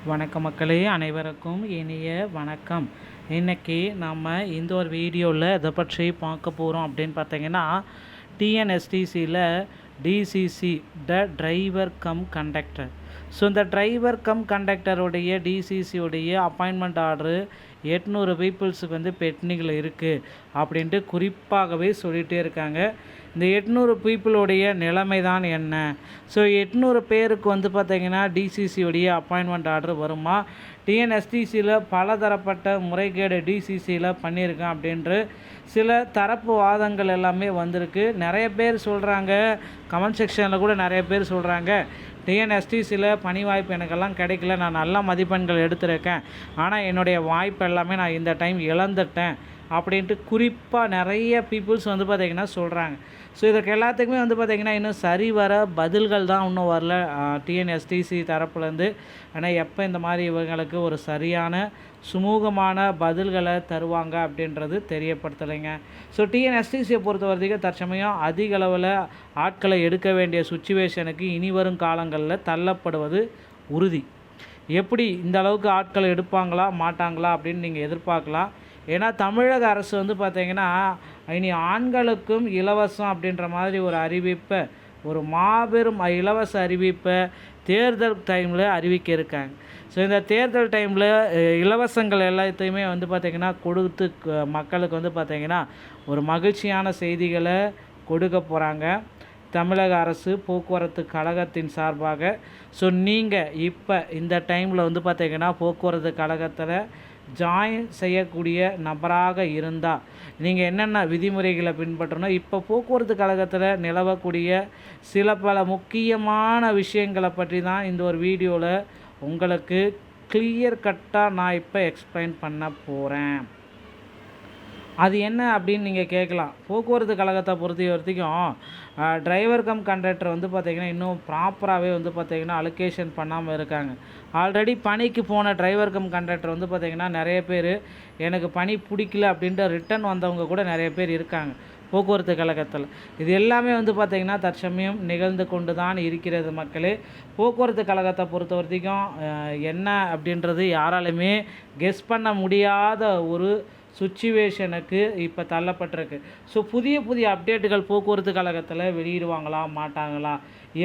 வணக்கம் மக்களே, அனைவருக்கும் இனிய வணக்கம். இன்றைக்கி நம்ம இந்த ஒரு வீடியோவில் இதை பற்றி பார்க்க போகிறோம் அப்படின்னு பார்த்தீங்கன்னா, டிஎன்எஸ்டிசியில் DCC the driver cum conductor. So இந்த டிரைவர் கம் கண்டக்டருடைய டிசிசியுடைய அப்பாயின்மெண்ட் ஆர்டரு 800 பீப்புள்ஸுக்கு பெண்டிங்கில் இருக்குது அப்படின்ட்டு குறிப்பாகவே சொல்லிகிட்டே இருக்காங்க. இந்த 800 பீப்புளுடைய நிலைமை தான் என்ன? ஸோ 800 பேருக்கு பார்த்திங்கன்னா டிசிசியுடைய அப்பாயின்மெண்ட் ஆர்டர் வருமா? டிஎன்எஸ்டிசியில் பலதரப்பட்ட முறைகேடு டிசிசியில் பண்ணியிருக்கேன் அப்படின்ற சில தரப்பு வாதங்கள் எல்லாமே வந்திருக்கு. நிறைய பேர் சொல்கிறாங்க, கமெண்ட் செக்ஷனில் கூட நிறைய பேர் சொல்கிறாங்க, டிஎன்எஸ்டிசியில் பணி வாய்ப்பு எனக்கெல்லாம் கிடைக்கல, நான் நல்ல மதிப்பெண்கள் எடுத்திருக்கேன், ஆனால் என்னுடைய வாய்ப்பு எல்லாமே நான் இந்த டைம் இழந்துட்டேன் அப்படின்ட்டு குறிப்பாக நிறைய பீப்புள்ஸ் பார்த்திங்கன்னா சொல்கிறாங்க. ஸோ இதற்கு எல்லாத்துக்குமே பார்த்திங்கன்னா இன்னும் சரி வர பதில்கள் தான் இன்னும் வரல டிஎன்எஸ்டிசி தரப்புலேருந்து. ஆனால் எப்போ இந்த மாதிரி இவங்களுக்கு ஒரு சரியான சுமூகமான பதில்களை தருவாங்க அப்படின்றது தெரியப்படுத்தலைங்க. ஸோ டிஎன்எஸ்டிசியை பொறுத்த வரைக்கும் தற்சமயம் அதிக அளவில் ஆட்களை எடுக்க வேண்டிய சுச்சுவேஷனுக்கு இனி வரும் காலங்களில் தள்ளப்படுவது உறுதி. எப்படி இந்த அளவுக்கு ஆட்களை எடுப்பாங்களா மாட்டாங்களா அப்படின்னு நீங்கள் எதிர்பார்க்கலாம். ஏன்னா தமிழக அரசு பார்த்திங்கன்னா இனி ஆண்களுக்கும் இலவசம் அப்படின்ற மாதிரி ஒரு அறிவிப்பை, ஒரு மாபெரும் இலவச அறிவிப்பை தேர்தல் டைமில் அறிவிக்க இருக்காங்க. ஸோ இந்த தேர்தல் டைமில் இலவசங்கள் எல்லாத்தையுமே பார்த்திங்கன்னா கொடுத்து மக்களுக்கு பார்த்திங்கன்னா ஒரு மகிழ்ச்சியான செய்திகளை கொடுக்க போகிறாங்க தமிழக அரசு போக்குவரத்து கழகத்தின் சார்பாக. ஸோ நீங்கள் இப்போ இந்த டைமில் பார்த்திங்கன்னா போக்குவரத்து கழகத்தில் ஜாயின் செய்யக்கூடிய நபராக இருந்தால் நீங்கள் என்னென்ன விதிமுறைகளை பின்பற்றணும், இப்போ போக்குவரத்து கழகத்தில் நிலவக்கூடிய சில பல முக்கியமான விஷயங்களை பற்றி தான் இந்த ஒரு வீடியோவில் உங்களுக்கு கிளியர் கட்டாக நான் இப்போ எக்ஸ்பிளைன் பண்ண போகிறேன். அது என்ன அப்படின்னு நீங்கள் கேட்கலாம். போக்குவரத்து கழகத்தை பொறுத்த வரைக்கும் டிரைவர் கம் கண்டக்டர் பார்த்திங்கன்னா இன்னும் ப்ராப்பராகவே பார்த்திங்கன்னா அலோகேஷன் பண்ணாமல் இருக்காங்க. ஆல்ரெடி பணிக்கு போன டிரைவர் கம் கண்டக்டர் பார்த்திங்கன்னா நிறைய பேர் எனக்கு பணி பிடிக்கல அப்படின்ட்டு ரிட்டன் வந்தவங்க கூட நிறைய பேர் இருக்காங்க போக்குவரத்து கழகத்தில். இது எல்லாமே பார்த்திங்கன்னா தற்சமயம் நிகழ்ந்து கொண்டு தான் இருக்கிறது மக்களே. போக்குவரத்து கழகத்தை பொறுத்த வரைக்கும் என்ன அப்படின்றது யாராலுமே கெஸ் பண்ண முடியாத ஒரு சுச்சுவேஷனுக்கு இப்போ தள்ளப்பட்டிருக்கு. ஸோ புதிய அப்டேட்டுகள் போக்குவரத்து கழகத்தில் வெளியிடுவாங்களா மாட்டாங்களா,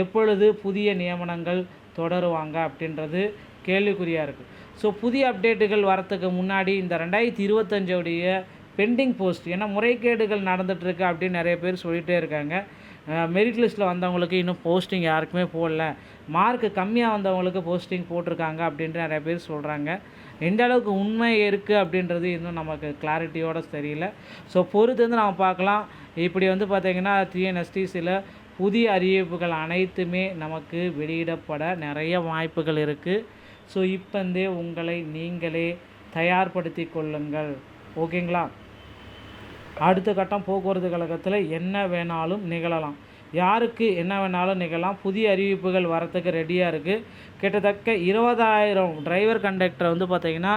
எப்பொழுது புதிய நியமனங்கள் தொடருவாங்க அப்படின்றது கேள்விக்குறியாக இருக்குது. ஸோ புதிய அப்டேட்டுகள் வரத்துக்கு முன்னாடி இந்த 2025 பெண்டிங் போஸ்ட், ஏன்னா முறைகேடுகள் நடந்துகிட்ருக்கு அப்படின்னு நிறைய பேர் சொல்லிகிட்டே இருக்காங்க. மெரிட் லிஸ்ட்டில் வந்தவங்களுக்கு இன்னும் போஸ்டிங் யாருக்குமே போடல, மார்க்கு கம்மியாக வந்தவங்களுக்கு போஸ்டிங் போட்டிருக்காங்க அப்படின்ட்டு நிறைய பேர் சொல்கிறாங்க. எந்த அளவுக்கு உண்மை இருக்குது அப்படின்றது இன்னும் நமக்கு கிளாரிட்டியோடு தெரியல. ஸோ பொறுத்து நம்ம பார்க்கலாம். இப்படி பார்த்திங்கன்னா டிஎன்எஸ்டிசியில் புதிய அறிவிப்புகள் அனைத்துமே நமக்கு வெளியிடப்பட நிறைய வாய்ப்புகள் இருக்குது. ஸோ இப்போந்தே உங்களை நீங்களே தயார்படுத்தி கொள்ளுங்கள், ஓகேங்களா? அடுத்த கட்டம் போக்குவரத்து கழகத்தில் என்ன வேணாலும் நிகழலாம், யாருக்கு என்ன வேணாலும் நிகழலாம். புதிய அறிவிப்புகள் வரத்துக்கு ரெடியாக இருக்குது. கிட்டத்தட்ட 20,000 டிரைவர் கண்டக்டர் பார்த்திங்கன்னா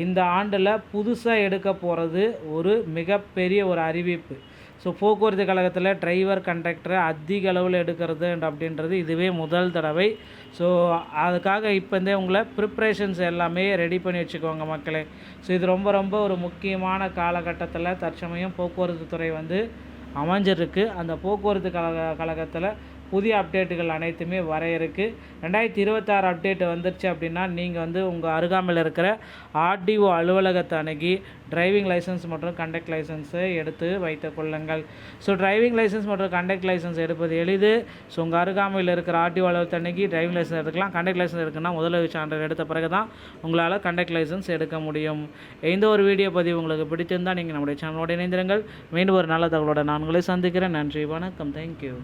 இந்த ஆண்டில் புதுசாக எடுக்க போகிறது ஒரு மிகப்பெரிய ஒரு அறிவிப்பு. ஸோ போக்குவரத்து கழகத்தில் டிரைவர் கண்டக்டரை அதிக அளவில் எடுக்கிறது அப்படின்றது இதுவே முதல் தடவை. ஸோ அதுக்காக இப்போந்தே உங்களை ப்ரிப்ரேஷன்ஸ் எல்லாமே ரெடி பண்ணி வச்சுக்கோங்க மக்களே. ஸோ இது ரொம்ப ஒரு முக்கியமான காலகட்டத்தில் தற்சமயம் போக்குவரத்து துறை அமைஞ்சிருக்கு. அந்த போக்குவரத்து கழகத்தில் புதிய அப்டேட்டுகள் அனைத்துமே வர இருக்குது. 2026 அப்டேட் வந்துருச்சு அப்படின்னா நீங்கள் உங்கள் அருகாமையில் இருக்கிற ஆர்டிஓ அலுவலகத்தை அணுகி டிரைவிங் லைசன்ஸ் மற்றும் கண்டக்ட் லைசன்ஸை எடுத்து வைத்து கொள்ளுங்கள். ஸோ டிரைவிங் லைசன்ஸ் மற்றும் கண்டக்ட் லைசன்ஸ் எடுப்பது எளிது. ஸோ உங்கள் அருகாமையில் இருக்கிற ஆர்டிஓ அலுவலகத்தை அணுகி டிரைவிங் லைசன்ஸ் எடுத்துக்கலாம். கண்டக்ட் லைசன்ஸ் எடுக்கணும்னா முதலுதவி சான்றிதழ் எடுத்த பிறகு தான் உங்களால் கண்டக்ட் லைசன்ஸ் எடுக்க முடியும். இந்த ஒரு வீடியோ பதிவு உங்களுக்கு பிடிச்சிருந்தால் நீங்கள் நம்முடைய சேனலோடு இணைந்திருங்கள். மீண்டும் ஒரு நல்ல தகவலோடு நான் உங்களை சந்திக்கிறேன். நன்றி, வணக்கம், தேங்க்யூ.